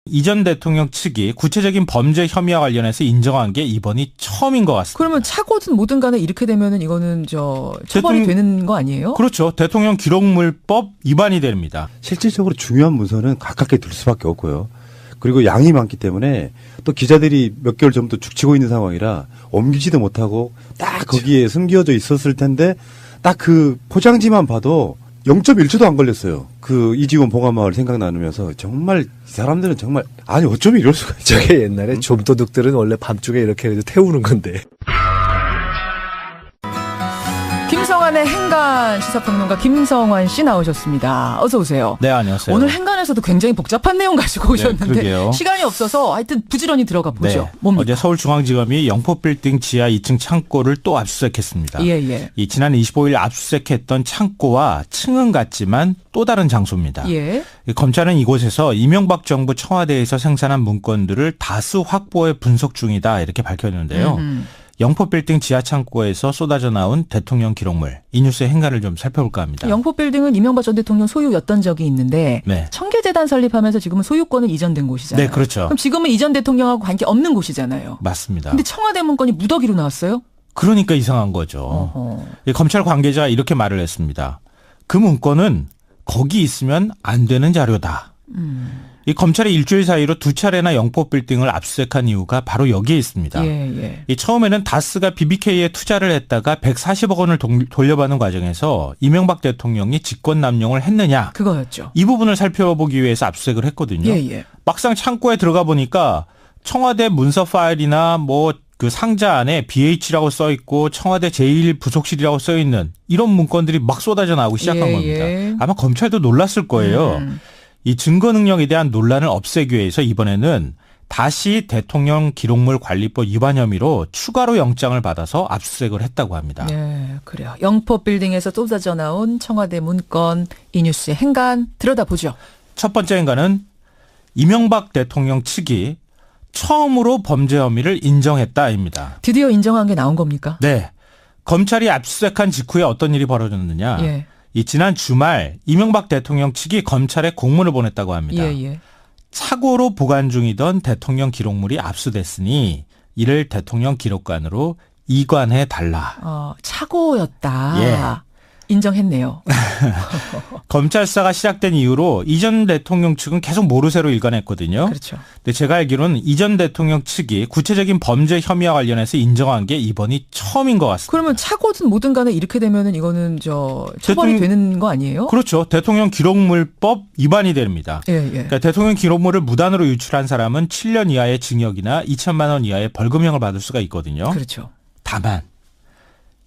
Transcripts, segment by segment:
이전 대통령 측이 구체적인 범죄 혐의와 관련해서 인정한 게 이번이 처음인 것 같습니다. 그러면 차고든 뭐든 간에 이렇게 되면은 이거는 처벌이 되는 거 아니에요? 그렇죠. 대통령 기록물법 위반이 됩니다. 실질적으로 중요한 문서는 가깝게 둘 수밖에 없고요. 그리고 양이 많기 때문에 또 기자들이 몇 개월 전부터 죽치고 있는 상황이라 옮기지도 못하고 딱 거기에 숨겨져 있었을 텐데 딱 그 포장지만 봐도 0.1초도 안 걸렸어요. 그 이지원 봉화마을 생각나면서 정말 이 사람들은 정말 아니 어쩜 이럴 수가 있죠. 저게 옛날에 좀도둑들은 원래 밤중에 이렇게 해서 태우는 건데. 김성환의 행간 시사평론가 김성환 씨 나오셨습니다. 어서 오세요. 네, 안녕하세요. 오늘 행간에서도 굉장히 복잡한 내용 가지고 오셨는데 그러게요. 시간이 없어서 하여튼 부지런히 들어가 보죠. 네. 뭡니까? 어제 서울중앙지검이 영포빌딩 지하 2층 창고를 또 압수수색했습니다. 예. 이 지난 25일 압수수색했던 창고와 층은 같지만 또 다른 장소입니다. 예. 검찰은 이곳에서 이명박 정부 청와대에서 생산한 문건들을 다수 확보해 분석 중이다 이렇게 밝혔는데요. 영포빌딩 지하 창고에서 쏟아져 나온 대통령 기록물, 이 뉴스의 행간을 좀 살펴볼까 합니다. 영포빌딩은 이명박 전 대통령 소유였던 적이 있는데 네. 청계재단 설립하면서 지금은 소유권은 이전된 곳이잖아요. 네, 그렇죠. 그럼 지금은 이전 대통령하고 관계 없는 곳이잖아요. 맞습니다. 근데 청와대 문건이 무더기로 나왔어요? 그러니까 이상한 거죠. 어허. 검찰 관계자가 이렇게 말을 했습니다. 그 문건은 거기 있으면 안 되는 자료다. 이 검찰이 일주일 사이로 두 차례나 영포빌딩을 압수수색한 이유가 바로 여기에 있습니다. 예. 이 처음에는 다스가 BBK에 투자를 했다가 140억 원을 돌려받는 과정에서 이명박 대통령이 직권 남용을 했느냐. 그거였죠. 이 부분을 살펴보기 위해서 압수수색을 했거든요. 예. 막상 창고에 들어가 보니까 청와대 문서 파일이나 뭐 그 상자 안에 BH라고 써 있고 청와대 제1부속실이라고 써 있는 이런 문건들이 막 쏟아져 나오기 시작한 겁니다. 아마 검찰도 놀랐을 거예요. 이 증거 능력에 대한 논란을 없애기 위해서 이번에는 다시 대통령 기록물 관리법 위반 혐의로 추가로 영장을 받아서 압수수색을 했다고 합니다. 네, 그래요. 영포빌딩에서 쏟아져 나온 청와대 문건, 이 뉴스의 행간 들여다보죠. 첫 번째 행간은 이명박 대통령 측이 처음으로 범죄 혐의를 인정했다입니다. 드디어 인정한 게 나온 겁니까? 네. 검찰이 압수수색한 직후에 어떤 일이 벌어졌느냐. 예. 이 지난 주말 이명박 대통령 측이 검찰에 공문을 보냈다고 합니다. 예. 착오로 보관 중이던 대통령 기록물이 압수됐으니 이를 대통령 기록관으로 이관해 달라. 착오였다. 예. 인정했네요. 검찰 수사가 시작된 이후로 이전 대통령 측은 계속 모르쇠로 일관했거든요. 그렇죠. 근데 제가 알기로는 이전 대통령 측이 구체적인 범죄 혐의와 관련해서 인정한 게 이번이 처음인 것 같습니다. 그러면 착오든 뭐든 간에 이렇게 되면은 이거는 처벌이 되는 거 아니에요? 그렇죠. 대통령 기록물법 위반이 됩니다. 예. 그러니까 대통령 기록물을 무단으로 유출한 사람은 7년 이하의 징역이나 2천만 원 이하의 벌금형을 받을 수가 있거든요. 그렇죠. 다만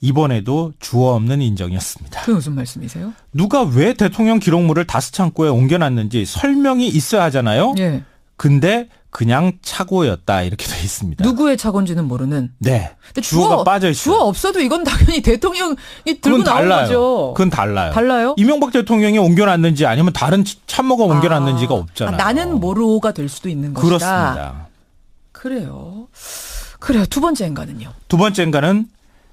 이번에도 주어 없는 인정이었습니다. 그게 무슨 말씀이세요? 누가 왜 대통령 기록물을 다스 창고에 옮겨놨는지 설명이 있어야 하잖아요. 예. 근데 그냥 착오였다 이렇게 돼 있습니다. 누구의 착오인지는 모르는. 네. 근데 주어가 빠져 있어요. 주어 없어도 이건 당연히 대통령이 들고 그건 나온 달라요. 거죠. 그건 달라요. 달라요? 이명박 대통령이 옮겨놨는지 아니면 다른 참모가 옮겨놨는지가 없잖아요. 나는 모르가 될 수도 있는 것이다. 그렇습니다. 그래요. 두 번째 행간은요? 두 번째 행간은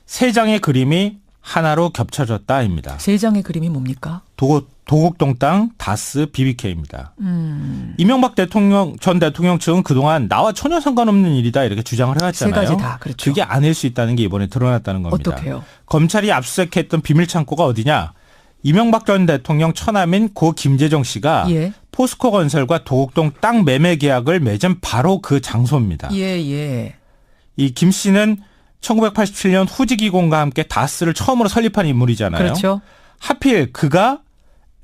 세 장의 그림이 하나로 겹쳐졌다입니다. 세 장의 그림이 뭡니까? 도곡동 땅 다스 BBK입니다. 이명박 전 대통령 측은 그동안 나와 전혀 상관없는 일이다 이렇게 주장을 해왔잖아요. 세 가지 다 그렇죠. 그게 아닐 수 있다는 게 이번에 드러났다는 겁니다. 어떻게요? 검찰이 압수수색했던 비밀 창고가 어디냐? 이명박 전 대통령 처남인 고 김재정 씨가 예. 포스코 건설과 도곡동 땅 매매 계약을 맺은 바로 그 장소입니다. 예. 이 김 씨는 1987년 후지기공과 함께 다스를 처음으로 설립한 인물이잖아요. 그렇죠. 하필 그가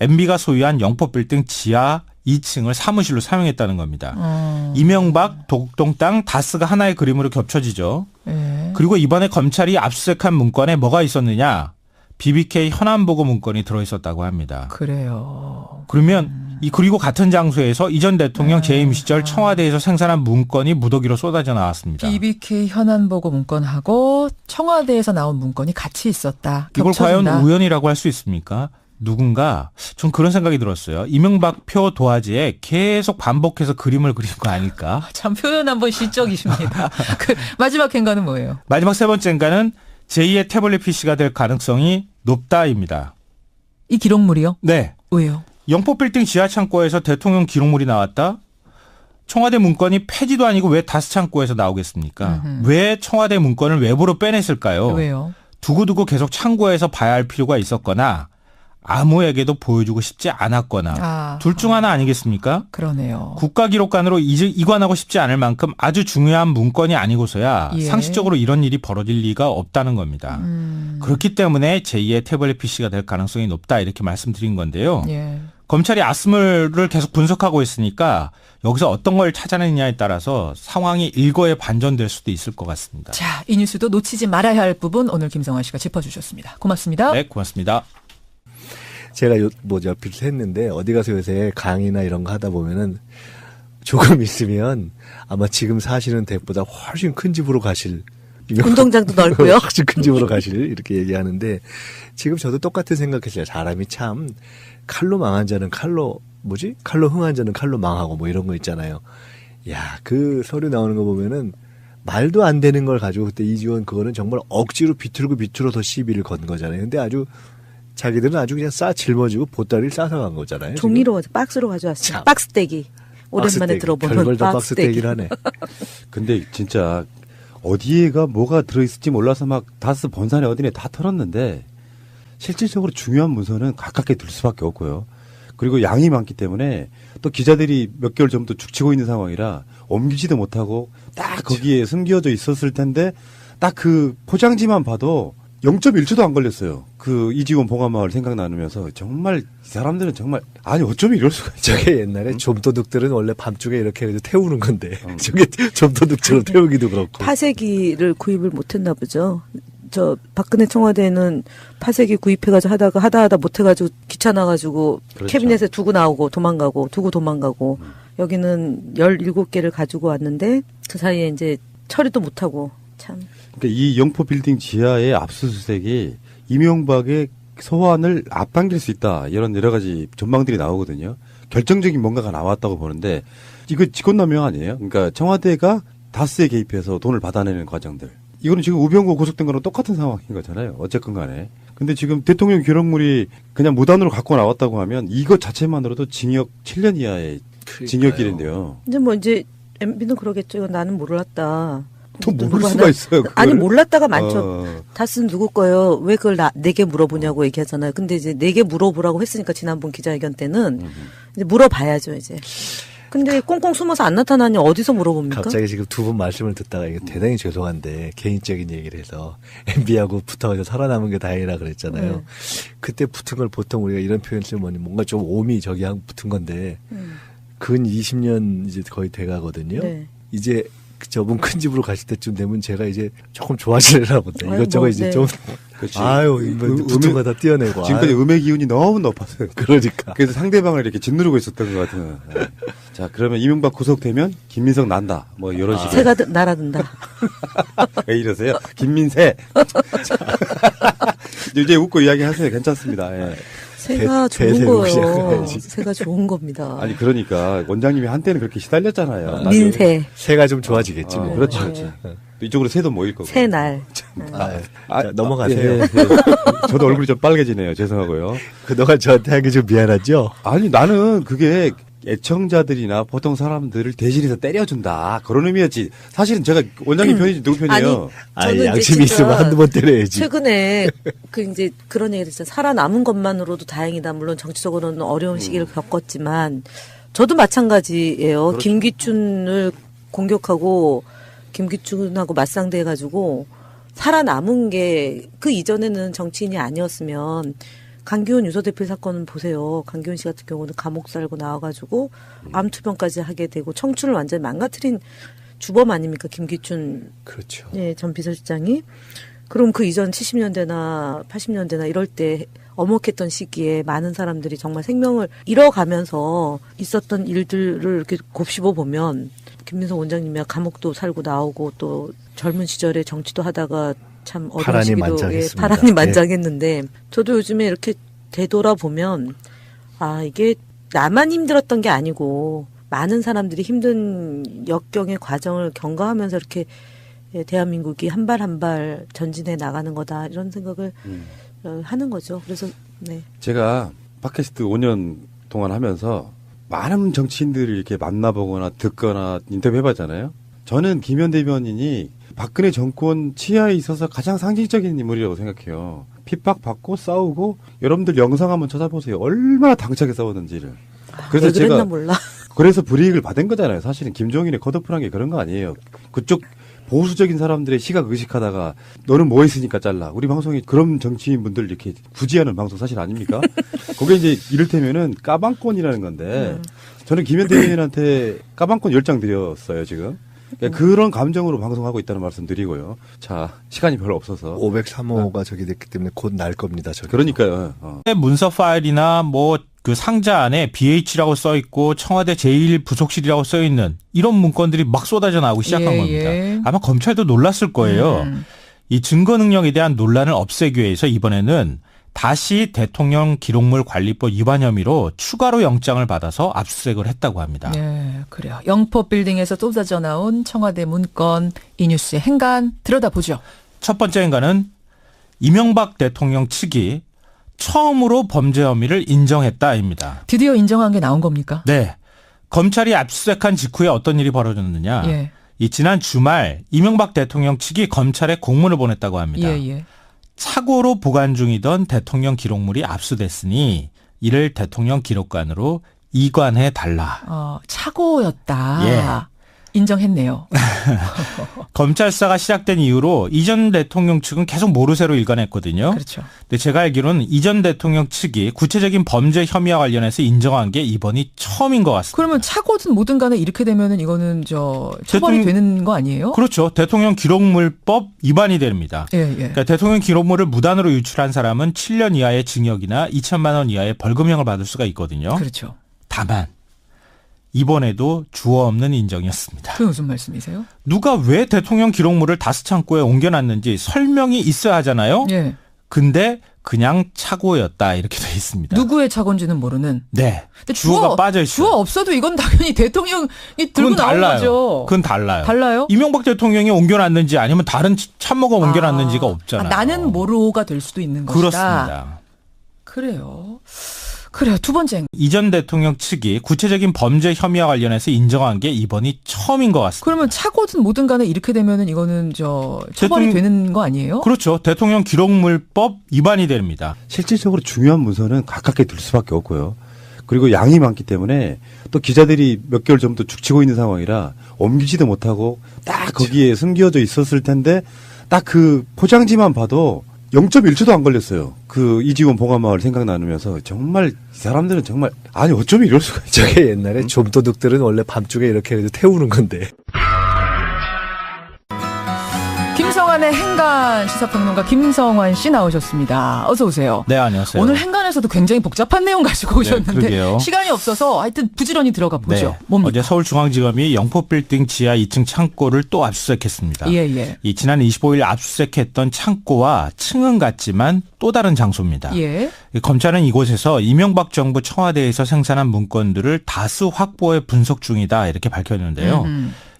MB가 소유한 영포빌딩 지하 2층을 사무실로 사용했다는 겁니다. 이명박 도곡동 땅 다스가 하나의 그림으로 겹쳐지죠. 예. 그리고 이번에 검찰이 압수수색한 문건에 뭐가 있었느냐? BBK 현안보고 문건이 들어있었다고 합니다. 그래요. 그러면 그리고 같은 장소에서 이전 대통령 재임 시절 청와대에서 생산한 문건이 무더기로 쏟아져 나왔습니다. BBK 현안보고 문건하고 청와대에서 나온 문건이 같이 있었다. 이걸 겹쳐진다. 과연 우연이라고 할 수 있습니까? 누군가 전 그런 생각이 들었어요. 이명박 표 도화지에 계속 반복해서 그림을 그린 거 아닐까? 참 표현 한번 시적이십니다. 마지막 행간은 뭐예요? 마지막 세 번째 행간은 제2의 태블릿 PC가 될 가능성이 높다입니다. 이 기록물이요? 네. 왜요? 영포빌딩 지하 창고에서 대통령 기록물이 나왔다? 청와대 문건이 폐지도 아니고 왜 다스창고에서 나오겠습니까? 왜 청와대 문건을 외부로 빼냈을까요? 왜요? 두고두고 계속 창고에서 봐야 할 필요가 있었거나 아무에게도 보여주고 싶지 않았거나 둘 중 하나 아니겠습니까? 그러네요. 국가기록관으로 이관하고 싶지 않을 만큼 아주 중요한 문건이 아니고서야 예. 상식적으로 이런 일이 벌어질 리가 없다는 겁니다. 그렇기 때문에 제2의 태블릿 PC가 될 가능성이 높다 이렇게 말씀드린 건데요. 예. 검찰이 아스물을 계속 분석하고 있으니까 여기서 어떤 걸 찾아내느냐에 따라서 상황이 일거에 반전될 수도 있을 것 같습니다. 자, 이 뉴스도 놓치지 말아야 할 부분 오늘 김성환 씨가 짚어주셨습니다. 고맙습니다. 네, 고맙습니다. 제가 옆에서 했는데 어디 가서 요새 강의나 이런 거 하다 보면은 조금 있으면 아마 지금 사시는 댁보다 훨씬 큰 집으로 가실. 운동장도 넓고요. 훨씬 큰 집으로 가실 이렇게 얘기하는데 지금 저도 똑같은 생각했어요. 사람이 참 칼로 망한 자는 칼로 흥한 자는 칼로 망하고 뭐 이런 거 있잖아요. 야, 그 서류 나오는 거 보면은 말도 안 되는 걸 가지고 그때 이지원 그거는 정말 억지로 비틀어서 시비를 건 거잖아요. 근데 자기들은 아주 그냥 짊어지고 보따리를 싸서 간 거잖아요. 종이로 박스로 가져왔어요. 참. 박스떼기. 오랜만에 들어보는 별걸 다 박스떼기. 박스떼기를 하네. 근데 진짜 어디에가 뭐가 들어있을지 몰라서 막 다스 본산에 어디에 다 털었는데 실질적으로 중요한 문서는 가깝게 둘 수밖에 없고요. 그리고 양이 많기 때문에 또 기자들이 몇 개월 전부터 죽치고 있는 상황이라 옮기지도 못하고 딱 거기에 숨겨져 있었을 텐데 딱 그 포장지만 봐도 0.1초도 안 걸렸어요. 그 이지원 봉화마을 생각나면서 정말 이 사람들은 정말 아니 어쩜 이럴 수가 있죠. 저게 옛날에 좀도둑들은 원래 밤중에 이렇게 해서 태우는 건데 저게 좀도둑처럼 태우기도 그렇고. 파쇄기를 구입을 못했나 보죠. 저 박근혜 청와대는 파쇄기 구입해가지고 하다 못해가지고 귀찮아가지고 그렇죠. 캐비넷에 두고 나오고 도망가고 두고 도망가고 여기는 17개를 가지고 왔는데 그 사이에 이제 처리도 못하고 참. 그러니까 이 영포 빌딩 지하의 압수수색이 이명박의 소환을 앞당길 수 있다. 이런 여러 가지 전망들이 나오거든요. 결정적인 뭔가가 나왔다고 보는데 이거 직권남용 아니에요? 그러니까 청와대가 다스에 개입해서 돈을 받아내는 과정들. 이거는 지금 우병우 구속된 거랑 똑같은 상황인 거잖아요. 어쨌건 간에. 근데 지금 대통령 기록물이 그냥 무단으로 갖고 나왔다고 하면 이것 자체만으로도 징역 7년 이하의 징역일인데요. 이제 MB는 그러겠죠. 이거 나는 몰랐다. 또 모를 누구 수가 하나- 있어요. 그걸. 아니 몰랐다가 많죠. 어. 다스는 누구 거예요? 왜 그걸 내게 물어보냐고 얘기하잖아요. 근데 이제 내게 물어보라고 했으니까 지난번 기자회견 때는 이제 물어봐야죠 이제. 근데 꽁꽁 숨어서 안 나타나니 어디서 물어봅니까? 갑자기 지금 두 분 말씀을 듣다가 이게 대단히 죄송한데 개인적인 얘기를 해서 MB하고 붙어가지고 살아남은 게 다행이라 그랬잖아요. 네. 그때 붙은 걸 보통 우리가 이런 표현을 쓰면 뭔가 좀 오미 저기 하고 붙은 건데 근 20년 이제 거의 돼가거든요. 네. 이제 저분 큰 집으로 가실 때쯤 되면 제가 이제 조금 좋아지려나 본데 아유, 이것저것 뭐, 이제 네. 좀 그렇지. 아유 이거 붙은 거 다 띄어내고 지금까지 아유, 음의 기운이 너무 높았어요. 그러니까 그래서 상대방을 이렇게 짓누르고 있었던 것 같은. 네. 자, 그러면 이명박 구속되면 김민석 난다. 뭐 이런 식의. 새가 날아든다. 왜 이러세요? 김민세. 이제 웃고 이야기하세요. 괜찮습니다. 예. 새가 좋은 대세로 거예요. 시작해야지. 새가 좋은 겁니다. 아니 그러니까 원장님이 한때는 그렇게 시달렸잖아요. 민새, 새가 좀 좋아지겠지 뭐. 그렇죠. 네. 그렇죠. 또 이쪽으로 새도 모일 거고. 새날. 자, 넘어가세요. 예, 예. 저도 얼굴이 좀 빨개지네요. 죄송하고요. 그동안 저한테 하기 좀 미안하죠? 아니 나는 그게 애청자들이나 보통 사람들을 대신해서 때려준다 그런 의미였지. 사실은 제가 원장님 편이지 누구 편이에요? 저는 이제 양심이 진짜 있으면 한두 번 때려야지. 최근에 이제 그런 얘기를 했어요. 살아남은 것만으로도 다행이다. 물론 정치적으로는 어려운 시기를 겪었지만 저도 마찬가지예요. 그렇죠. 김기춘을 공격하고 김기춘하고 맞상대해가지고 살아남은 게 그 이전에는 정치인이 아니었으면 강기훈 유서대필 사건은 보세요. 강기훈 씨 같은 경우는 감옥 살고 나와가지고 암투병까지 하게 되고 청춘을 완전히 망가뜨린 주범 아닙니까? 김기춘 그렇죠. 네, 전 비서실장이. 그럼 그 이전 70년대나 80년대나 이럴 때 엄혹했던 시기에 많은 사람들이 정말 생명을 잃어가면서 있었던 일들을 이렇게 곱씹어 보면 김민석 원장님이 감옥도 살고 나오고 또 젊은 시절에 정치도 하다가 참 어려운 파란이 시기도 만장했습니다. 파란이 네. 만장했는데 저도 요즘에 이렇게 되돌아보면 아 이게 나만 힘들었던 게 아니고 많은 사람들이 힘든 역경의 과정을 경과하면서 이렇게 대한민국이 한 발 한 발 전진해 나가는 거다 이런 생각을 하는 거죠. 그래서 네. 제가 팟캐스트 5년 동안 하면서 많은 정치인들을 이렇게 만나보거나 듣거나 인터뷰해봤잖아요. 저는 김현 대변인이 박근혜 정권 치하에 있어서 가장 상징적인 인물이라고 생각해요. 핍박받고 싸우고 여러분들 영상 한번 찾아보세요. 얼마나 당차게 싸웠는지를. 그래서 왜 그랬나 몰라. 그래서 불이익을 받은 거잖아요. 사실은 김종인의 컷오프란 게 그런 거 아니에요. 그쪽 보수적인 사람들의 시각 의식하다가 너는 뭐 했으니까 잘라. 우리 방송이 그런 정치인분들 이렇게 구지하는 방송 사실 아닙니까? 그게 이제 이를테면은 까방권이라는 건데 저는 김현 대변인한테 까방권 10장 드렸어요, 지금. 그러니까 그런 감정으로 방송하고 있다는 말씀 드리고요. 자, 시간이 별로 없어서. 503호가 저기 됐기 때문에 곧 날 겁니다. 저기. 그러니까요. 문서 파일이나 뭐 그 상자 안에 BH라고 써 있고 청와대 제1부속실이라고 써 있는 이런 문건들이 막 쏟아져 나오기 시작한 예, 겁니다. 예. 아마 검찰도 놀랐을 거예요. 이 증거 능력에 대한 논란을 없애기 위해서 이번에는 다시 대통령 기록물 관리법 위반 혐의로 추가로 영장을 받아서 압수수색을 했다고 합니다. 네, 그래요. 영포 빌딩에서 쏟아져 나온 청와대 문건, 이 뉴스의 행간 들여다보죠. 첫 번째 행간은 이명박 대통령 측이 처음으로 범죄 혐의를 인정했다입니다. 드디어 인정한 게 나온 겁니까? 네. 검찰이 압수수색한 직후에 어떤 일이 벌어졌느냐. 예. 이 지난 주말 이명박 대통령 측이 검찰에 공문을 보냈다고 합니다. 예, 예. 착오로 보관 중이던 대통령 기록물이 압수됐으니 이를 대통령 기록관으로 이관해 달라. 착오였다. 예. 인정했네요. 검찰 수사가 시작된 이후로 이전 대통령 측은 계속 모르쇠로 일관했거든요. 그렇죠. 근데 제가 알기로는 이전 대통령 측이 구체적인 범죄 혐의와 관련해서 인정한 게 이번이 처음인 것 같습니다. 그러면 착오든 뭐든 간에 이렇게 되면은 이거는 처벌이 되는 거 아니에요? 그렇죠. 대통령 기록물법 위반이 됩니다. 예, 예. 그러니까 대통령 기록물을 무단으로 유출한 사람은 7년 이하의 징역이나 2천만 원 이하의 벌금형을 받을 수가 있거든요. 그렇죠. 다만 이번에도 주어 없는 인정이었습니다. 그게 무슨 말씀이세요? 누가 왜 대통령 기록물을 다스 창고에 옮겨놨는지 설명이 있어야 하잖아요. 예. 근데 그냥 착오였다 이렇게 돼 있습니다. 누구의 착오인지는 모르는. 네. 근데 주어가 빠져 있어요. 주어 없어도 이건 당연히 대통령이 들고 그건 나온 달라요. 거죠. 그건 달라요. 달라요? 이명박 대통령이 옮겨놨는지 아니면 다른 참모가 옮겨놨는지가 없잖아요. 나는 모르고가 될 수도 있는 것이다. 그렇습니다. 그래요. 두 번째. 이전 대통령 측이 구체적인 범죄 혐의와 관련해서 인정한 게 이번이 처음인 것 같습니다. 그러면 착오든 뭐든 간에 이렇게 되면은 이거는 처벌이 되는 거 아니에요? 그렇죠. 대통령 기록물법 위반이 됩니다. 실질적으로 중요한 문서는 가깝게 둘 수밖에 없고요. 그리고 양이 많기 때문에 또 기자들이 몇 개월 전부터 죽치고 있는 상황이라 옮기지도 못하고 딱 거기에 숨겨져 있었을 텐데 딱 그 포장지만 봐도 0.1초도 안 걸렸어요. 그 이지원 봉화마을 생각나면서 정말 이 사람들은 정말 아니 어쩜 이럴 수가 있죠. 저게 옛날에 좀도둑들은 원래 밤중에 이렇게 해서 태우는 건데. 김성환의 행간 시사평론가 김성환 씨 나오셨습니다. 어서 오세요. 네, 안녕하세요. 오늘 행간에서도 굉장히 복잡한 내용 가지고 오셨는데 그러게요. 시간이 없어서 하여튼 부지런히 들어가 보죠. 네. 뭡니까? 어제 서울중앙지검이 영포빌딩 지하 2층 창고를 또 압수수색했습니다. 예. 이 지난 25일 압수수색했던 창고와 층은 같지만 또 다른 장소입니다. 예. 검찰은 이곳에서 이명박 정부 청와대에서 생산한 문건들을 다수 확보해 분석 중이다 이렇게 밝혔는데요.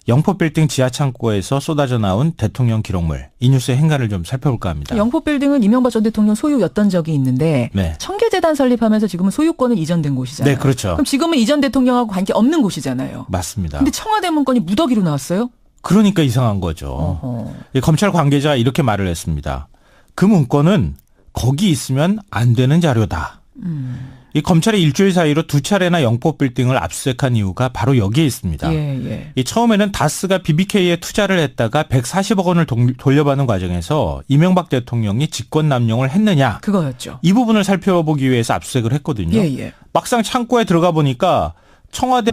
영포빌딩 지하 창고에서 쏟아져 나온 대통령 기록물, 이 뉴스의 행간을 좀 살펴볼까 합니다. 영포빌딩은 이명박 전 대통령 소유였던 적이 있는데 네. 청계재단 설립하면서 지금은 소유권은 이전된 곳이잖아요. 네, 그렇죠. 그럼 지금은 이전 대통령하고 관계 없는 곳이잖아요. 맞습니다. 근데 청와대 문건이 무더기로 나왔어요? 그러니까 이상한 거죠. 어허. 이 검찰 관계자 이렇게 말을 했습니다. 그 문건은 거기 있으면 안 되는 자료다. 이 검찰이 일주일 사이로 2차례나 영포빌딩을 압수수색한 이유가 바로 여기에 있습니다. 예. 이 처음에는 다스가 BBK에 투자를 했다가 140억 원을 돌려받는 과정에서 이명박 대통령이 직권 남용을 했느냐. 그거였죠. 이 부분을 살펴보기 위해서 압수수색을 했거든요. 예. 막상 창고에 들어가 보니까 청와대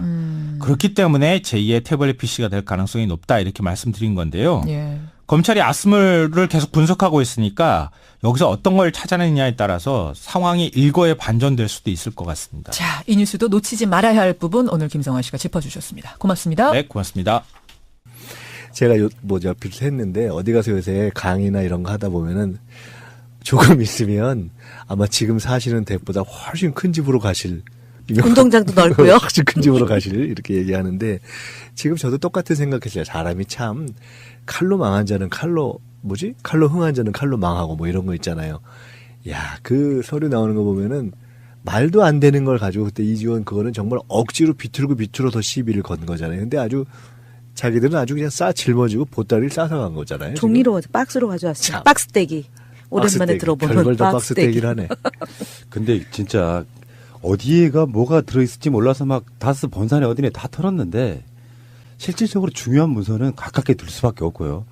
그렇기 때문에 제2의 태블릿 PC가 될 가능성이 높다 이렇게 말씀드린 건데요. 예. 검찰이 아스물을 계속 분석하고 있으니까 여기서 어떤 걸 찾아내느냐에 따라서 상황이 일거에 반전될 수도 있을 것 같습니다. 자, 이 뉴스도 놓치지 말아야 할 부분 오늘 김성환 씨가 짚어주셨습니다. 고맙습니다. 네, 고맙습니다. 제가 비슷했는데 어디 가서 요새 강의나 이런 거 하다 보면은 조금 있으면 아마 지금 사시는 댁보다 훨씬 큰 집으로 가실. 운동장도 넓고요. 훨씬 큰 집으로 가실 이렇게 얘기하는데 지금 저도 똑같은 생각했어요. 사람이 참 칼로 망한 자는 칼로 흥한 자는 칼로 망하고 뭐 이런 거 있잖아요. 야, 그 서류 나오는 거 보면은 말도 안 되는 걸 가지고 그때 이지원 그거는 정말 억지로 비틀고 더 시비를 건 거잖아요. 근데 아주 자기들은 아주 그냥 짊어지고 보따리를 싸서 간 거잖아요. 종이로 박스로 가져왔어요. 참. 박스떼기. 오랜만에 들어보는 별걸 다 박스떼기. 박스떼기를 하네. 근데 진짜 어디에가 뭐가 들어있을지 몰라서 막 다스 번산에 어디네 다 털었는데 실질적으로 중요한 문서는 가깝게 둘 수밖에 없고요.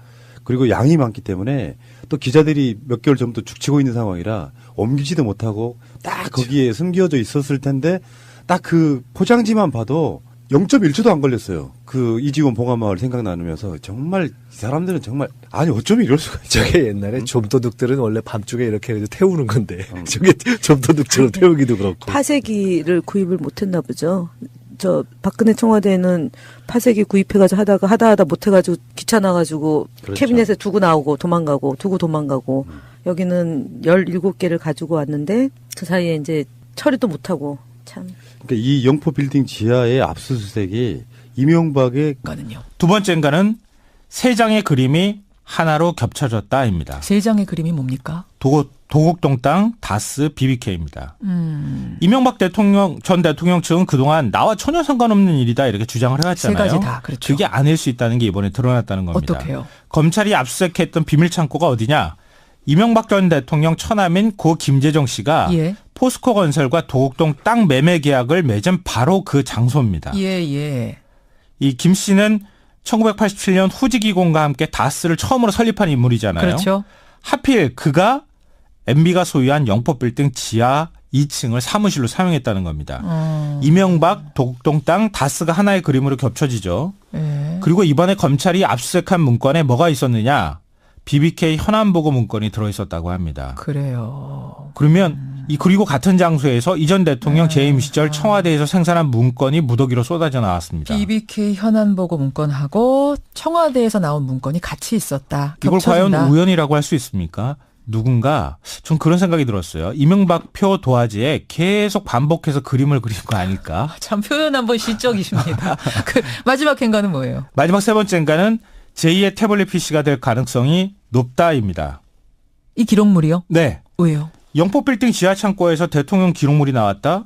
그리고 양이 많기 때문에 또 기자들이 몇 개월 전부터 죽치고 있는 상황이라 옮기지도 못하고 딱 거기에 숨겨져 있었을 텐데 딱 그 포장지만 봐도 0.1초도 안 걸렸어요. 그 이지원 봉화마을 생각나면서 정말 이 사람들은 정말 아니 어쩜 이럴 수가 있죠. 저게 옛날에 좀도둑들은 원래 밤중에 이렇게 해서 태우는 건데 저게 좀도둑처럼 태우기도 그렇고. 파쇄기를 구입을 못했나 보죠. 저 박근혜 청와대는 파쇄기 구입해가지고 하다 못해가지고 귀찮아가지고 그렇죠. 캐비넷에 두고 나오고 도망가고 두고 도망가고 여기는 17개를 가지고 왔는데 그 사이에 이제 처리도 못하고 참. 그러니까 이 영포 빌딩 지하의 압수수색이 이명박의 거는요. 두 번째인가는 세 장의 그림이 하나로 겹쳐졌다입니다. 세 장의 그림이 뭡니까? 도곡동 땅, 다스, BBK입니다. 이명박 전 대통령 측은 그동안 나와 전혀 상관없는 일이다 이렇게 주장을 해왔잖아요. 세 가지 다 그렇죠. 그게 아닐 수 있다는 게 이번에 드러났다는 겁니다. 어떻게요? 검찰이 압수수색했던 비밀 창고가 어디냐? 이명박 전 대통령 처남인 고 김재정 씨가 예. 포스코 건설과 도곡동 땅 매매 계약을 맺은 바로 그 장소입니다. 예. 이 김 씨는 1987년 후지기공과 함께 다스를 처음으로 설립한 인물이잖아요. 그렇죠. 하필 그가 MB가 소유한 영포빌딩 지하 2층을 사무실로 사용했다는 겁니다. 이명박, 도곡동 땅, 다스가 하나의 그림으로 겹쳐지죠. 예. 그리고 이번에 검찰이 압수수색한 문건에 뭐가 있었느냐? BBK 현안보고 문건이 들어있었다고 합니다. 그래요. 그러면 그리고 같은 장소에서 이전 대통령 재임 시절 청와대에서 생산한 문건이 무더기로 쏟아져 나왔습니다. BBK 현안보고 문건하고 청와대에서 나온 문건이 같이 있었다. 이걸 겹쳐진다. 과연 우연이라고 할 수 있습니까? 누군가 전 그런 생각이 들었어요. 이명박표 도화지에 계속 반복해서 그림을 그린 거 아닐까? 참 표현 한번 시적이십니다. 그 마지막 행간은 뭐예요? 마지막 세 번째인가는 제2의 태블릿 PC가 될 가능성이 높다입니다. 이 기록물이요? 네. 왜요? 영포빌딩 지하 창고에서 대통령 기록물이 나왔다?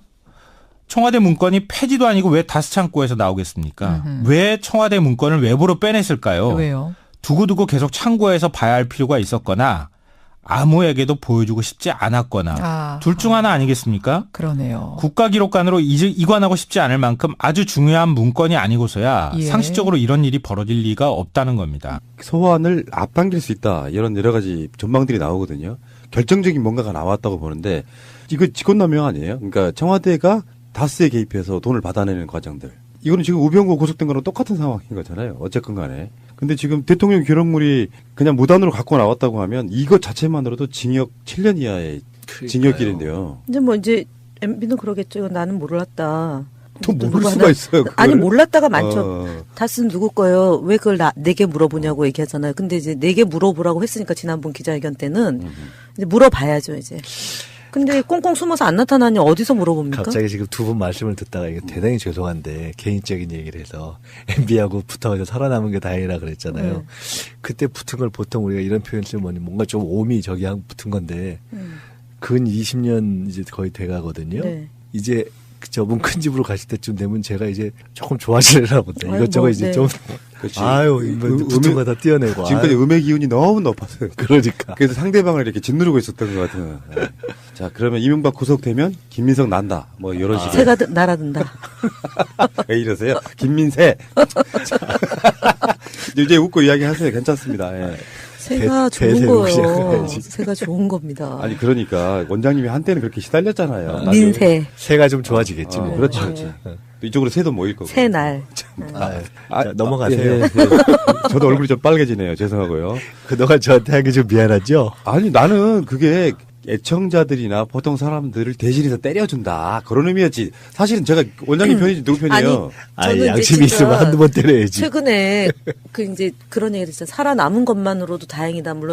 청와대 문건이 폐지도 아니고 왜 다스 창고에서 나오겠습니까? 왜 청와대 문건을 외부로 빼냈을까요? 왜요? 두고두고 계속 창고에서 봐야 할 필요가 있었거나 아무에게도 보여주고 싶지 않았거나 둘 중 하나 아니겠습니까? 그러네요. 국가기록관으로 이관하고 싶지 않을 만큼 아주 중요한 문건이 아니고서야 예. 상식적으로 이런 일이 벌어질 리가 없다는 겁니다. 소환을 앞당길 수 있다. 이런 여러 가지 전망들이 나오거든요. 결정적인 뭔가가 나왔다고 보는데 이거 직권남용 아니에요? 그러니까 청와대가 다스에 개입해서 돈을 받아내는 과정들. 이거는 지금 우병우 고속된 거랑 똑같은 상황인 거잖아요. 어쨌건 간에. 근데 지금 대통령 기록물이 그냥 무단으로 갖고 나왔다고 하면 이것 자체만으로도 징역 7년 이하의 징역일인데요. 근데 뭐 이제 MB는 그러겠죠. 이건 나는 몰랐다. 또 모를 누가 수가 있어요. 그거를. 아니 몰랐다가 많죠. 다스는 누구 거예요? 왜 그걸 내게 물어보냐고 얘기하잖아요. 근데 이제 내게 물어보라고 했으니까 지난번 기자회견 때는 이제 물어봐야죠 이제. 근데 꽁꽁 숨어서 안 나타나니 어디서 물어봅니까? 갑자기 지금 두 분 말씀을 듣다가 이게 대단히 죄송한데 개인적인 얘기를 해서 MB하고 붙어가지고 살아남은 게 다행이라 그랬잖아요. 그때 붙은 걸 보통 우리가 이런 표현을 쓰면 뭔가 좀 오미 저기 하고 붙은 건데 근 20년 이제 거의 돼가거든요. 네. 이제 저분 큰 집으로 가실 때쯤 되면 제가 이제 조금 좋아지려나 본데 아유, 이것저것 뭐, 이제 네. 좀 그렇지. 아유 붙은 거 다 띄어내고 지금까지 아유. 음의 기운이 너무 높았어요. 그러니까 그래서 상대방을 이렇게 짓누르고 있었던 것 같은. 네. 자, 그러면 이명박 구속되면 김민석 난다. 뭐 이런 식의. 새가 날아든다. 왜 이러세요? 김민세. 이제 웃고 이야기하세요. 괜찮습니다. 예. 새가 좋은 대세로 거예요. 시작해야지. 새가 좋은 겁니다. 아니 그러니까 원장님이 한때는 그렇게 시달렸잖아요. 민새, 새가 좀 좋아지겠지 뭐. 그렇죠, 그렇죠. 또 이쪽으로 새도 모일 거고. 새날. 자, 넘어가세요. 예, 예. 저도 얼굴이 좀 빨개지네요. 죄송하고요. 그동안 저한테 한 게 좀 미안하죠? 아니 나는 그게 애청자들이나 보통 사람들을 대신해서 때려준다 그런 의미였지. 사실은 제가 원장님 편이지 누구 편이에요? 저는 이제 양심이 진짜 있으면 한두 번 때려야지. 최근에 그 이제 그런 얘기를 했잖아요. 살아남은 것만으로도 다행이다. 물론